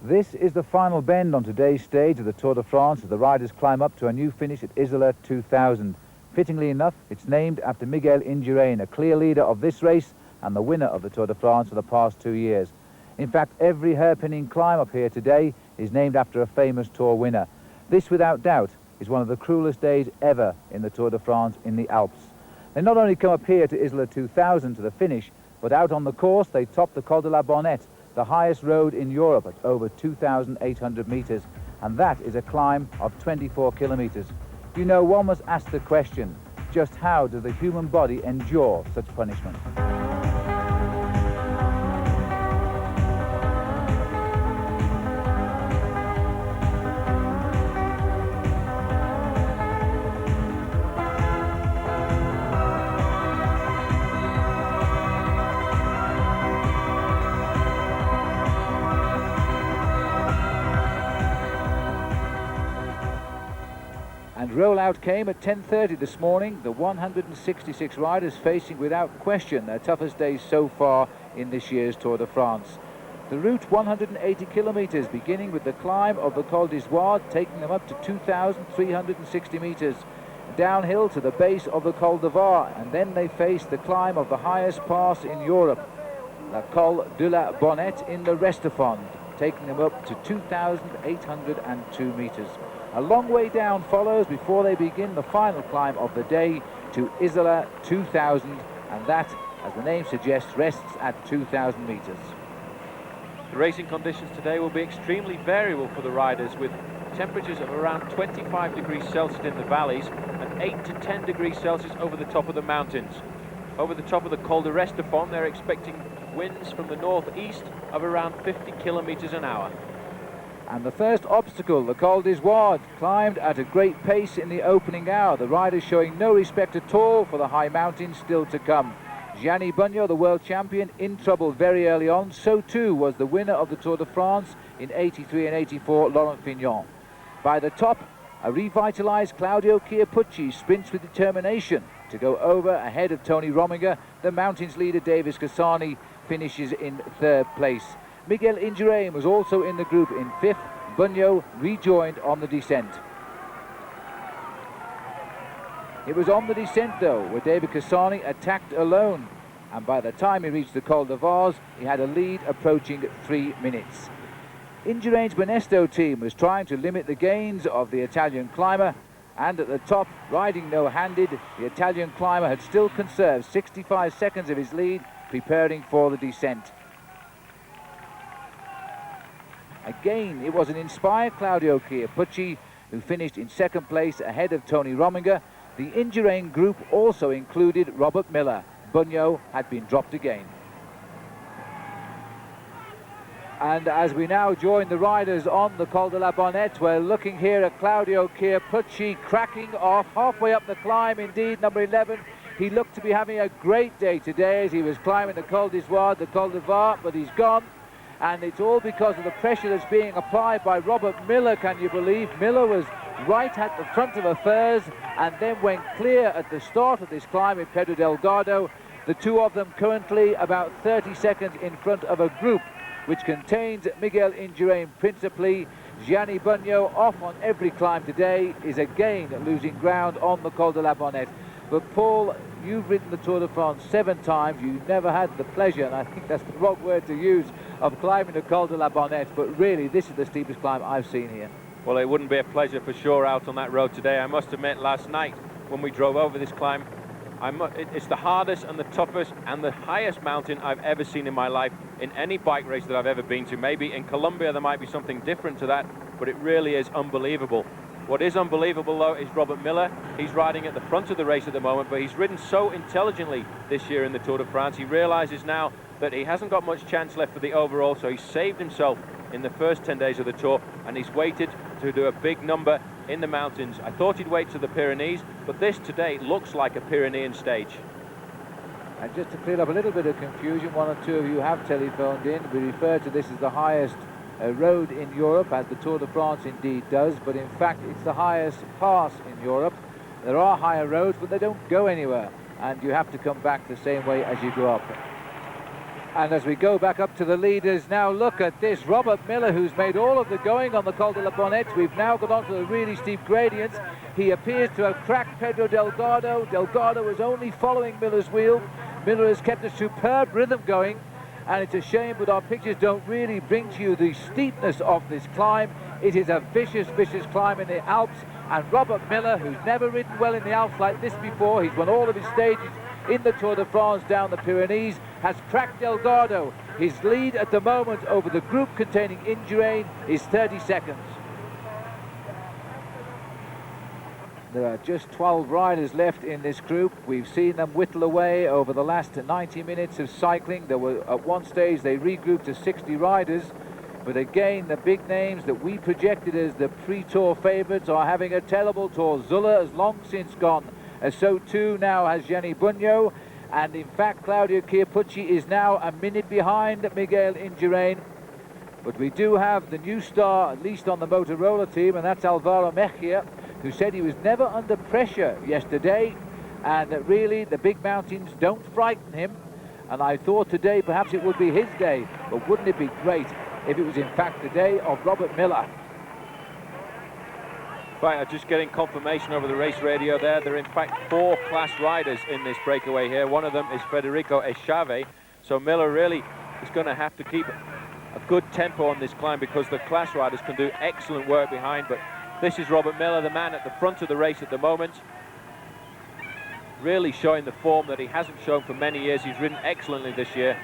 This is the final bend on today's stage of the Tour de France as the riders climb up to a new finish at Isola 2000. Fittingly enough, it's named after Miguel Indurain, a clear leader of this race and the winner of the Tour de France for the past 2 years. In fact, every hairpinning climb up here today is named after a famous Tour winner. This, without doubt, is one of the cruelest days ever in the Tour de France in the Alps. They not only come up here to Isola 2000 to the finish, but out on the course they top the Col de la Bonette, the highest road in Europe at over 2,800 metres, and that is a climb of 24 kilometres. You know, one must ask the question, just how does the human body endure such punishment? And rollout came at 10:30 this morning. The 166 riders facing without question their toughest days so far in this year's Tour de France. The route 180 kilometres, beginning with the climb of the Col d'Isola, taking them up to 2,360 metres. Downhill to the base of the Col de Var, and then they face the climb of the highest pass in Europe, the Col de la Bonette in the Restafond, taking them up to 2,802 metres. A long way down follows before they begin the final climb of the day to Isola 2000, and that, as the name suggests, rests at 2,000 metres. The racing conditions today will be extremely variable for the riders, with temperatures of around 25 degrees Celsius in the valleys and 8 to 10 degrees Celsius over the top of the mountains. Over the top of the Col de Restafond, they're expecting winds from the northeast of around 50 kilometres an hour. And the first obstacle, the Col d'Isola, climbed at a great pace in the opening hour. The riders showing no respect at all for the high mountains still to come. Gianni Bugno, the world champion, in trouble very early on. So too was the winner of the Tour de France in 83 and 84, Laurent Fignon. By the top, a revitalised Claudio Chiappucci sprints with determination to go over ahead of Tony Rominger. The mountains leader, Davis Cassani, finishes in third place. Miguel Indurain was also in the group in fifth. Bugno rejoined on the descent. It was on the descent, though, where David Cassani attacked alone, and by the time he reached the Col de Vars, he had a lead approaching 3 minutes. Indurain's Bonesto team was trying to limit the gains of the Italian climber, and at the top, riding no-handed, the Italian climber had still conserved 65 seconds of his lead, preparing for the descent. Again, it was an inspired Claudio Chiappucci who finished in second place ahead of Tony Rominger. The Indurain group also included Robert Miller. Bugno had been dropped again. And as we now join the riders on the Col de la Bonette, we're looking here at Claudio Chiappucci cracking off halfway up the climb. Indeed, number 11. He looked to be having a great day today as he was climbing the Col d'Isola, the Col de Var, but he's gone. And it's all because of the pressure that's being applied by Robert Miller, can you believe? Miller was right at the front of affairs and then went clear at the start of this climb in Pedro Delgado. The two of them currently about 30 seconds in front of a group which contains Miguel Indurain principally. Gianni Bugno, off on every climb today, is again losing ground on the Col de la Bonette. But Paul, you've ridden the Tour de France 7 times. You never had the pleasure, and I think that's the wrong word to use, of climbing the Col de la Bonette, but really this is the steepest climb I've seen here. Well, it wouldn't be a pleasure for sure out on that road today. I must admit, last night when we drove over this climb, it's the hardest and the toughest and the highest mountain I've ever seen in my life in any bike race that I've ever been to. Maybe in Colombia there might be something different to that, but it really is unbelievable. What is unbelievable, though, is Robert Miller. He's riding at the front of the race at the moment, but he's ridden so intelligently this year in the Tour de France. He realises now that he hasn't got much chance left for the overall, so he's saved himself in the first 10 days of the Tour, and he's waited to do a big number in the mountains. I thought he'd wait to the Pyrenees, but this today looks like a Pyrenean stage. And just to clear up a little bit of confusion, one or two of you have telephoned in. We refer to this as the highest road in Europe, as the Tour de France indeed does, but in fact it's the highest pass in Europe. There are higher roads, but they don't go anywhere, and you have to come back the same way as you go up. And as we go back up to the leaders, now look at this. Robert Miller, who's made all of the going on the Col de la Bonette. We've now got onto the really steep gradients. He appears to have cracked Pedro Delgado. Delgado is only following Miller's wheel. Miller has kept a superb rhythm going. And it's a shame, but our pictures don't really bring to you the steepness of this climb. It is a vicious, vicious climb in the Alps. And Robert Miller, who's never ridden well in the Alps like this before, he's won all of his stages in the Tour de France down the Pyrenees, has cracked Delgado. His lead at the moment over the group containing Indurain is 30 seconds. There are just 12 riders left in this group. We've seen them whittle away over the last 90 minutes of cycling. There were, at one stage, they regrouped to 60 riders. But again, the big names that we projected as the pre-tour favourites are having a terrible tour. Zulla has long since gone. So too now has Gianni Bugno. And in fact, Claudio Chiappucci is now a minute behind Miguel Indurain. But we do have the new star, at least on the Motorola team, and that's Alvaro Mejia, who said he was never under pressure yesterday, and that really the big mountains don't frighten him. And I thought today perhaps it would be his day, but wouldn't it be great if it was in fact the day of Robert Miller? Right, I'm just getting confirmation over the race radio there. There are in fact 4 class riders in this breakaway here. One of them is Federico Echave. So Miller really is going to have to keep a good tempo on this climb, because the class riders can do excellent work behind. But this is Robert Miller, the man at the front of the race at the moment, really showing the form that he hasn't shown for many years. He's ridden excellently this year,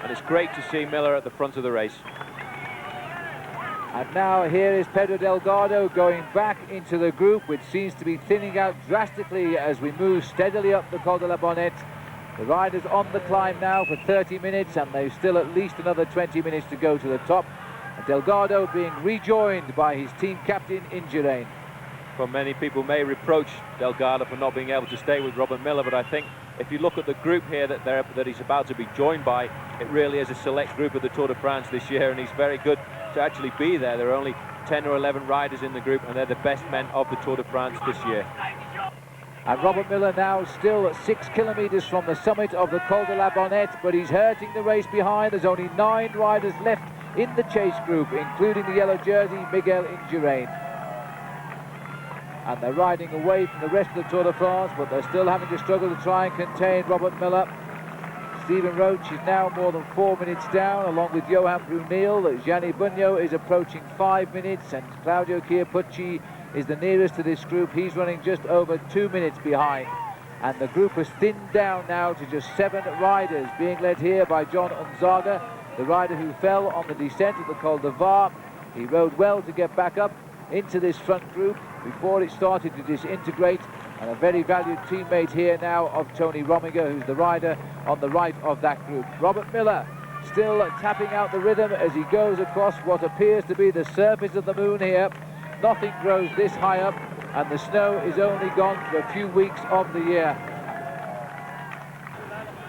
and it's great to see Miller at the front of the race. And now here is Pedro Delgado going back into the group, which seems to be thinning out drastically as we move steadily up the Col de la Bonette. The riders on the climb now for 30 minutes, and they've still at least another 20 minutes to go to the top. And Delgado being rejoined by his team captain, Indurain. Well, many people may reproach Delgado for not being able to stay with Robert Miller, but I think if you look at the group here that he's about to be joined by, it really is a select group of the Tour de France this year, and he's very good to actually be there. There are only 10 or 11 riders in the group, and they're the best men of the Tour de France this year. And Robert Miller now still 6 kilometres from the summit of the Col de la Bonette, but he's hurting the race behind. There's only 9 riders left in the chase group, including the yellow jersey, Miguel Indurain. And they're riding away from the rest of the Tour de France, but they're still having to struggle to try and contain Robert Miller. Stephen Roach is now more than 4 minutes down, along with Johan Brunel. Gianni Bugno is approaching 5 minutes, and Claudio Chiappucci is the nearest to this group. He's running just over 2 minutes behind. And the group has thinned down now to just 7 riders, being led here by John Unzaga, the rider who fell on the descent of the Col de Var. He rode well to get back up into this front group before it started to disintegrate, and a very valued teammate here now of Tony Rominger, who's the rider on the right of that group. Robert Miller still tapping out the rhythm as he goes across what appears to be the surface of the moon here. Nothing grows this high up, and the snow is only gone for a few weeks of the year.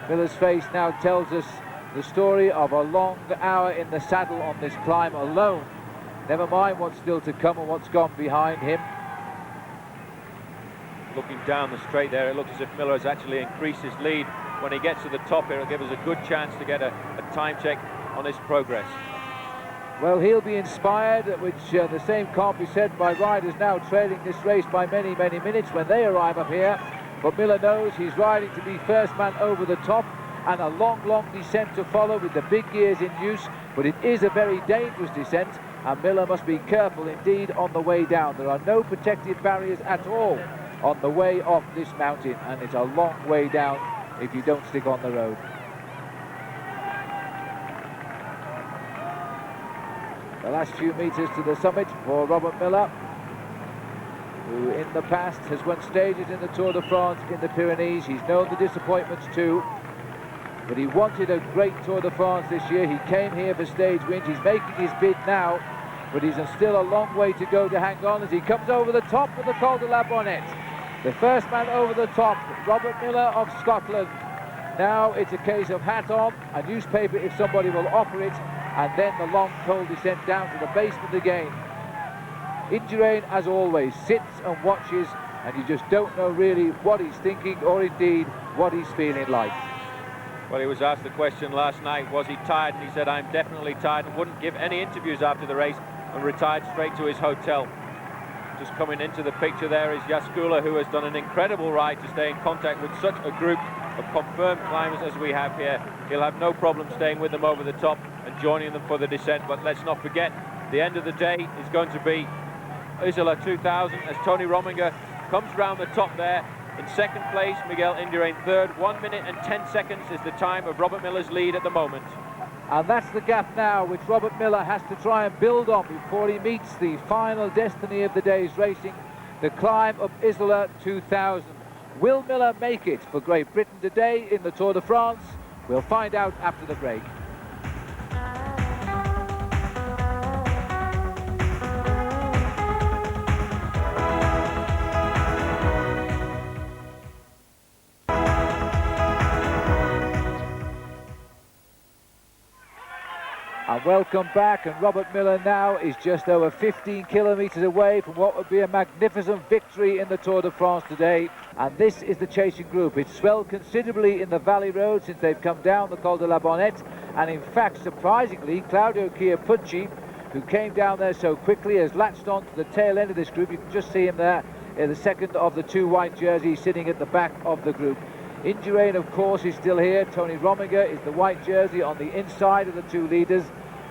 Miller's face now tells us the story of a long hour in the saddle on this climb alone. Never mind what's still to come and what's gone behind him. Looking down the straight there, it looks as if Miller has actually increased his lead. When he gets to the top here, it'll give us a good chance to get a time check on his progress. Well, he'll be inspired, which the same can't be said by riders now trailing this race by many, many minutes when they arrive up here. But Miller knows he's riding to be first man over the top, and a long, long descent to follow with the big gears in use. But it is a very dangerous descent, and Miller must be careful indeed on the way down. There are no protective barriers at all on the way off this mountain, and it's a long way down if you don't stick on the road. The last few metres to the summit for Robert Miller, who in the past has won stages in the Tour de France in the Pyrenees. He's known the disappointments too, but he wanted a great Tour de France this year. He came here for stage wins. He's making his bid now, but he's still a long way to go to hang on as he comes over the top of the Col de la Bonette. The first man over the top, Robert Miller of Scotland. Now it's a case of hat on, a newspaper if somebody will offer it, and then the long cold descent down to the basement again. Indurain, as always, sits and watches, and you just don't know really what he's thinking or indeed what he's feeling like. Well, he was asked the question last night, was he tired? And he said, I'm definitely tired, and wouldn't give any interviews after the race and retired straight to his hotel. Just coming into the picture there is Isola, who has done an incredible ride to stay in contact with such a group of confirmed climbers as we have here. He'll have no problem staying with them over the top and joining them for the descent. But let's not forget, the end of the day is going to be Isola 2000 as Tony Rominger comes round the top there. In second place, Miguel Indurain third. 1 minute and 10 seconds is the time of Robert Miller's lead at the moment. And that's the gap now which Robert Miller has to try and build on before he meets the final destiny of the day's racing, the climb of Isola 2000. Will Miller make it for Great Britain today in the Tour de France? We'll find out after the break. And welcome back, and Robert Miller now is just over 15 kilometres away from what would be a magnificent victory in the Tour de France today. And this is the chasing group. It's swelled considerably in the Valley Road since they've come down the Col de la Bonette, and in fact, surprisingly, Claudio Chiappucci, who came down there so quickly, has latched on to the tail end of this group. You can just see him there in the second of the two white jerseys sitting at the back of the group. Indurain, of course, is still here. Tony Rominger is the white jersey on the inside of the two leaders.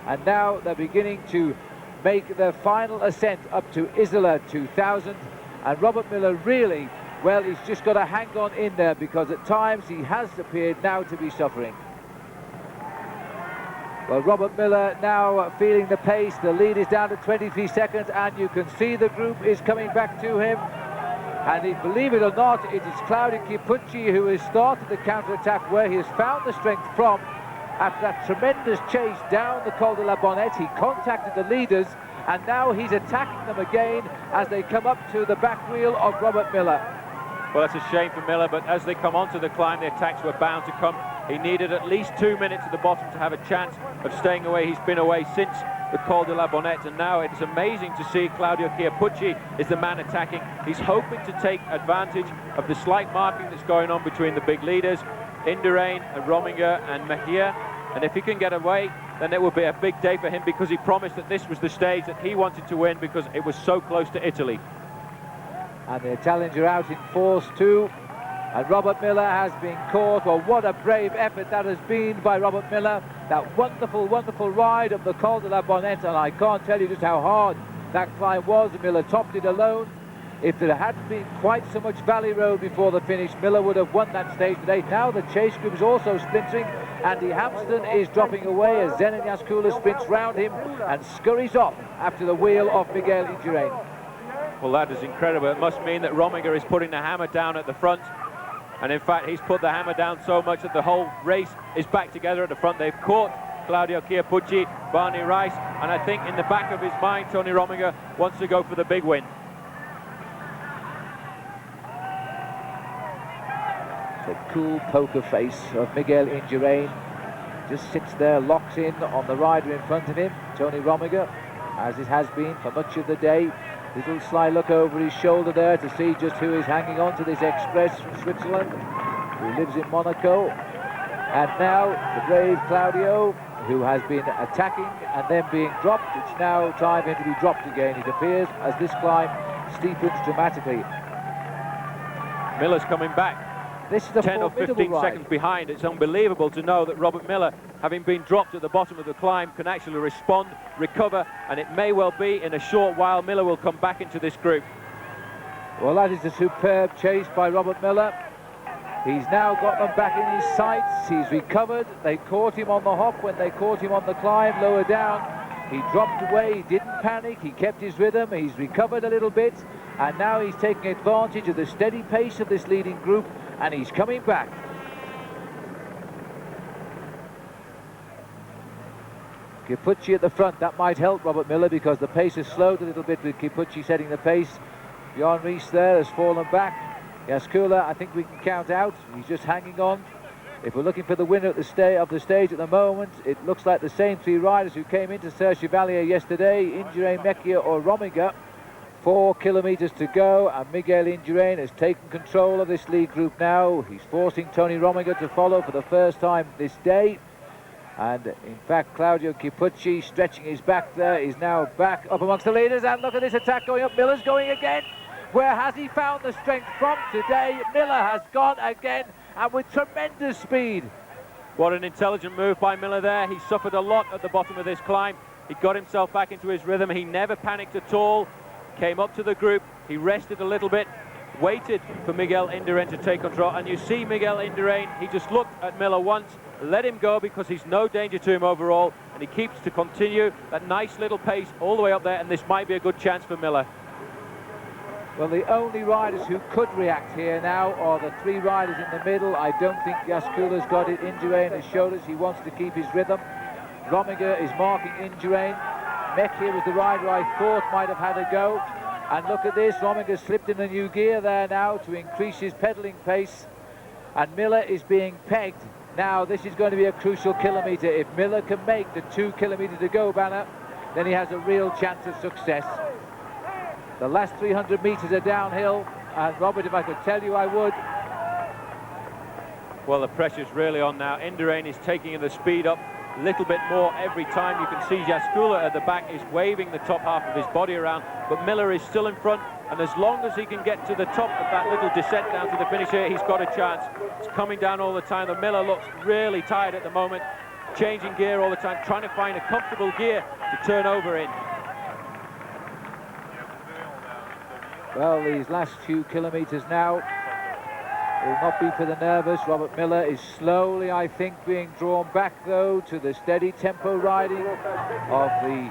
And now they're beginning to make their final ascent up to Isola 2000. And Robert Miller really, well, he's just got to hang on in there, because at times he has appeared now to be suffering. Well, Robert Miller now feeling the pace. The lead is down to 23 seconds, and you can see the group is coming back to him. And believe it or not, it is Claudio Chiappucci who has started the counter-attack, where he has found the strength from. After that tremendous chase down the Col de la Bonette, he contacted the leaders, and now he's attacking them again as they come up to the back wheel of Robert Miller. Well, that's a shame for Miller, but as they come onto the climb, the attacks were bound to come. He needed at least 2 minutes at the bottom to have a chance of staying away. He's been away since the Col de la Bonette, and now it's amazing to see Claudio Chiappucci is the man attacking. He's hoping to take advantage of the slight marking that's going on between the big leaders, Indurain and Rominger and Mejia, and if he can get away, then it will be a big day for him, because he promised that this was the stage that he wanted to win because it was so close to Italy. And the Italians are out in force too, and Robert Miller has been caught. Well, what a brave effort that has been by Robert Miller. That wonderful, wonderful ride of the Col de la Bonette, and I can't tell you just how hard that climb was. Miller topped it alone. If there hadn't been quite so much Valley Road before the finish, Miller would have won that stage today. Now the chase group is also splintering. Andy Hampston is dropping away as Zenon Jaskula sprints round him and scurries off after the wheel of Miguel Indurain. Well, that is incredible. It must mean that Rominger is putting the hammer down at the front. And in fact, he's put the hammer down so much that the whole race is back together at the front. They've caught Claudio Chiappucci, Barney Rice, and I think in the back of his mind, Tony Rominger wants to go for the big win. The cool poker face of Miguel Indurain just sits there, locks in on the rider in front of him, Tony Rominger, as it has been for much of the day. Little sly look over his shoulder there to see just who is hanging on to this express from Switzerland, who lives in Monaco. And now the brave Claudio, who has been attacking and then being dropped. It's now time for him to be dropped again, it appears, as this climb steepens dramatically. Miller's coming back. This is a 10 or 15 ride. seconds behind. It's unbelievable to know that Robert Miller, having been dropped at the bottom of the climb, can actually respond, recover, and it may well be in a short while Miller will come back into this group. Well, that is a superb chase by Robert Miller. He's now got them back in his sights. He's recovered. They caught him on the hop when they caught him on the climb lower down. He dropped away. He didn't panic. He kept his rhythm. He's recovered a little bit, and now he's taking advantage of the steady pace of this leading group, and he's coming back. Chiappucci at the front, that might help Robert Miller, because the pace has slowed a little bit with Chiappucci setting the pace. Bjorn Ries there has fallen back. Jaskula, I think we can count out. He's just hanging on. If we're looking for the winner at the stage at the moment, it looks like the same three riders who came into Serre Chevalier yesterday, Indurain, Mejia or Rominger. 4 kilometres to go, and Miguel Indurain has taken control of this lead group now. He's forcing Tony Rominger to follow for the first time this day. And in fact, Claudio Chiappucci, stretching his back there, is now back up amongst the leaders. And look at this attack going up. Miller's going again. Where has he found the strength from today? Miller has gone again, and with tremendous speed. What an intelligent move by Miller there. He suffered a lot at the bottom of this climb. He got himself back into his rhythm. He never panicked at all. Came up to the group. He rested a little bit, waited for Miguel Indurain to take control. And you see Miguel Indurain, he just looked at Miller once, let him go because he's no danger to him overall. And he keeps to continue that nice little pace all the way up there. And this might be a good chance for Miller. Well, the only riders who could react here now are the 3 riders in the middle. I don't think Jaskula's got it. Indurain has showed us he wants to keep his rhythm. Rominger is marking Indurain. Mecchia was the rider I thought might have had a go. And look at this, Rominger slipped in a new gear there now to increase his pedalling pace. And Miller is being pegged. Now, this is going to be a crucial kilometre. If Miller can make the 2 kilometre to go banner, then he has a real chance of success. The last 300 metres are downhill, and Robert, if I could tell you, I would. Well, the pressure's really on now. Indurain is taking the speed up a little bit more every time. You can see Jaskula at the back is waving the top half of his body around, but Miller is still in front, and as long as he can get to the top of that little descent down to the finish here, he's got a chance. It's coming down all the time. The Miller looks really tired at the moment, changing gear all the time, trying to find a comfortable gear to turn over in. Well, these last few kilometres now will not be for the nervous. Robert Miller is slowly, I think, being drawn back, though, to the steady tempo riding of the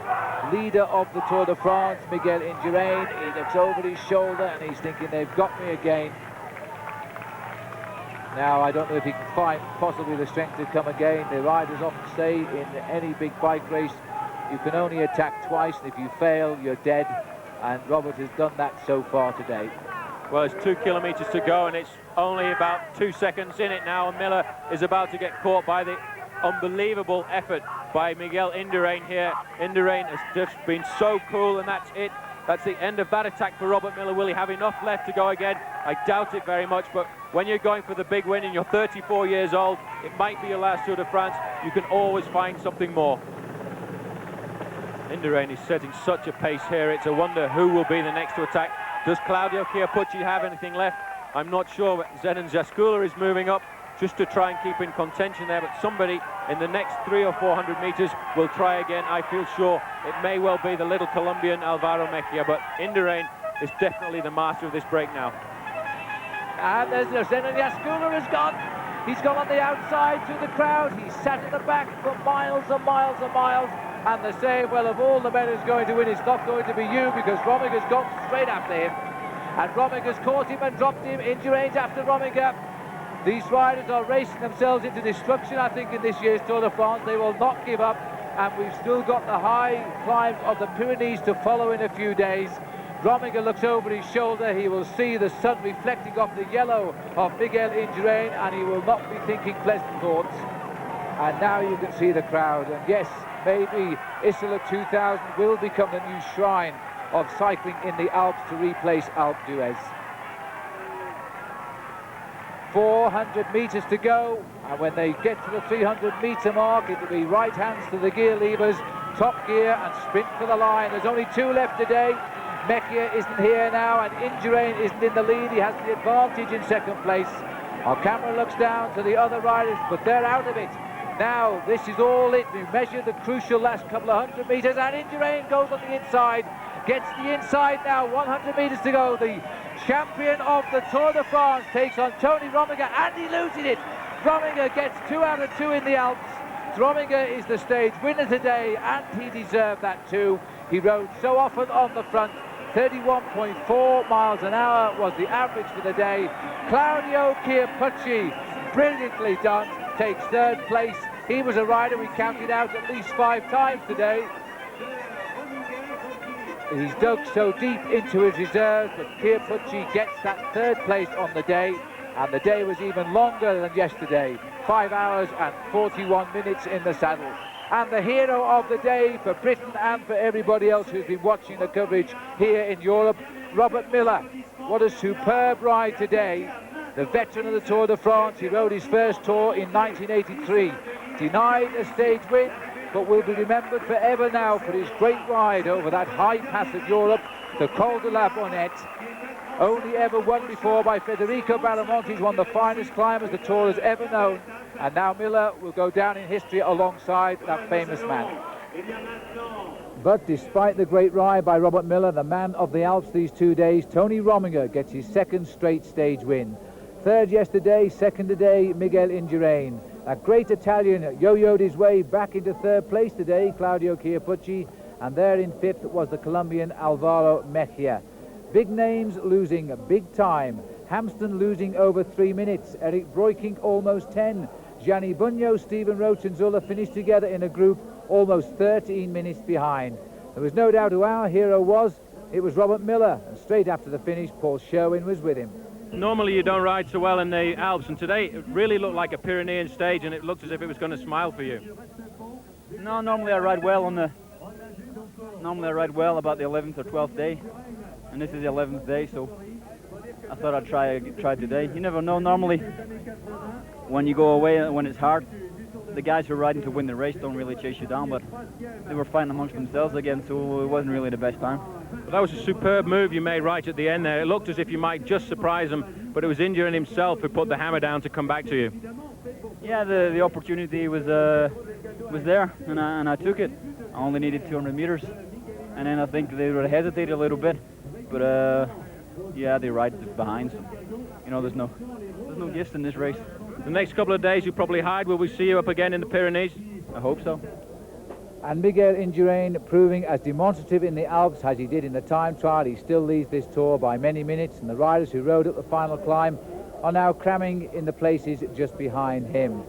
leader of the Tour de France, Miguel Indurain. He looks over his shoulder and he's thinking, they've got me again. Now, I don't know if he can find possibly the strength to come again. The riders often say in any big bike race, you can only attack twice, and if you fail, you're dead. And Robert has done that so far today. Well, it's 2 kilometres to go, and it's only about 2 seconds in it now, and Miller is about to get caught by the unbelievable effort by Miguel Indurain here. Indurain has just been so cool, and that's it. That's the end of that attack for Robert Miller. Will he have enough left to go again? I doubt it very much, but when you're going for the big win and you're 34 years old, it might be your last Tour de France, you can always find something more. Indurain is setting such a pace here. It's a wonder who will be the next to attack. Does Claudio Chiappucci have anything left? I'm not sure, but Zenon Jaskula is moving up just to try and keep in contention there, but somebody in the next 300 or 400 metres will try again. I feel sure it may well be the little Colombian Alvaro Mejia, but Indurain is definitely the master of this break now. And there's Zenon Jaskula has gone. He's gone on the outside to the crowd. He's sat in the back for miles and miles and miles. And they say, well, of all the men who's going to win, it's not going to be you, because Rominger's gone straight after him. And Rominger's caught him and dropped him. Indurain's after Rominger. These riders are racing themselves into destruction, I think, in this year's Tour de France. They will not give up. And we've still got the high climbs of the Pyrenees to follow in a few days. Rominger looks over his shoulder. He will see the sun reflecting off the yellow of Miguel Indurain, and he will not be thinking pleasant thoughts. And now you can see the crowd. And yes, maybe Isola 2000 will become the new shrine of cycling in the Alps to replace Alpe d'Huez. 400 metres to go, and when they get to the 300-metre mark, it will be right hands to the gear levers, top gear, and sprint for the line. There's only 2 left today. Mejia isn't here now, and Indurain isn't in the lead. He has the advantage in second place. Our camera looks down to the other riders, but they're out of it. Now, this is all it. We measure the crucial last couple of 100 metres, and Indurain goes on the inside, gets the inside now, 100 metres to go. The champion of the Tour de France takes on Tony Rominger, and he loses it. Rominger gets 2 out of 2 in the Alps. Rominger is the stage winner today, and he deserved that too. He rode so often on the front. 31.4 miles an hour was the average for the day. Claudio Chiappucci, brilliantly done, takes 3rd place. He was a rider we counted out at least 5 times today. He's dug so deep into his reserves, but Chiappucci gets that 3rd place on the day, and the day was even longer than yesterday. 5 hours and 41 minutes in the saddle. and the hero of the day for Britain and for everybody else who's been watching the coverage here in Europe, Robert Miller. What a superb ride today. The veteran of the Tour de France. He rode his first Tour in 1983. Denied a stage win, but will be remembered forever now for his great ride over that high pass of Europe, the Col de la Bonette. Only ever won before by Federico Baramontes, one of the finest climbers the Tour has ever known. And now Miller will go down in history alongside that famous man. But despite the great ride by Robert Miller, the man of the Alps these 2 days, Tony Rominger gets his second straight stage win. Third yesterday, second today, Miguel Indurain. That great Italian yo-yoed his way back into third place today, Claudio Chiappucci, and there in fifth was the Colombian Alvaro Mejia. Big names losing big time. Hamston losing over 3 minutes. Eric Breukink almost 10. Gianni Bugno, Stephen Roach and Zula finished together in a group almost 13 minutes behind. There was no doubt who our hero was. It was Robert Miller, and straight after the finish, Paul Sherwin was with him. Normally you don't ride so well in the Alps, and today it really looked like a Pyrenean stage, and it looked as if it was going to smile for you. No, normally I ride well about the 11th or 12th day, and this is the 11th day, so I thought I'd try today. You never know. Normally when you go away, when it's hard, the guys who are riding to win the race don't really chase you down, but they were fighting amongst themselves again, so it wasn't really the best time. But that was a superb move you made right at the end there. It looked as if you might just surprise him, but it was Indurain himself who put the hammer down to come back to you. Yeah, the opportunity was there, and I took it. I only needed 200 meters, and then I think they would have hesitated a little bit, but yeah, they ride behind, so you know there's no gifts in this race. The next couple of days you probably hide. Will we see you up again in the Pyrenees? I hope so. And Miguel Indurain proving as demonstrative in the Alps as he did in the time trial. He still leads this Tour by many minutes, and the riders who rode up the final climb are now cramming in the places just behind him.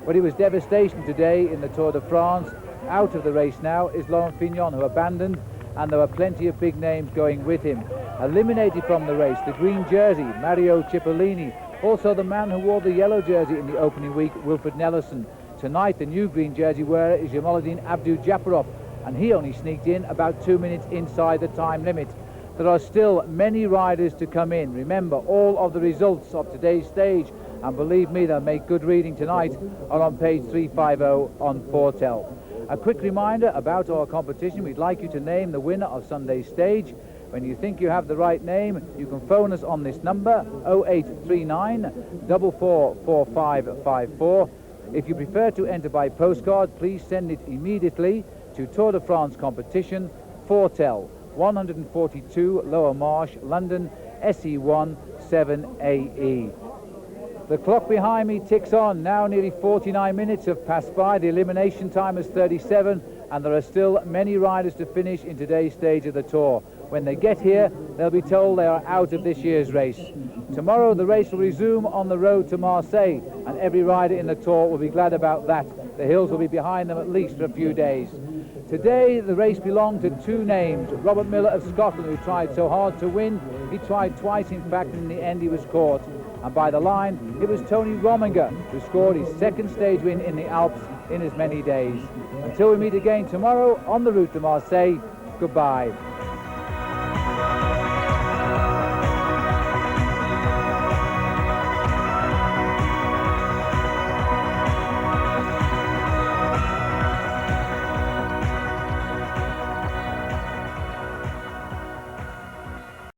But it was devastation today in the Tour de France. Out of the race now is Laurent Fignon, who abandoned, and there were plenty of big names going with him. Eliminated from the race, the green jersey, Mario Cipollini. Also the man who wore the yellow jersey in the opening week, Wilfred Nellison. Tonight the new green jersey wearer is Jamaluddin Abdu-Japarov, and he only sneaked in about 2 minutes inside the time limit. There are still many riders to come in. Remember, all of the results of today's stage, and believe me, they'll make good reading tonight, are on page 350 on Fortel. A quick reminder about our competition. We'd like you to name the winner of Sunday's stage. When you think you have the right name, you can phone us on this number, 0839 444554. If you prefer to enter by postcard, please send it immediately to Tour de France Competition, Fortel, 142 Lower Marsh, London, SE1 7AE. The clock behind me ticks on. Now nearly 49 minutes have passed by. The elimination time is 37, and there are still many riders to finish in today's stage of the Tour. When they get here, they'll be told they are out of this year's race. Tomorrow the race will resume on the road to Marseille, and every rider in the Tour will be glad about that. The hills will be behind them at least for a few days. Today the race belonged to two names. Robert Miller of Scotland, who tried so hard to win. He tried twice, in fact, and in the end he was caught. And by the line, it was Tony Rominger who scored his second stage win in the Alps in as many days. Until we meet again tomorrow on the route to Marseille, goodbye.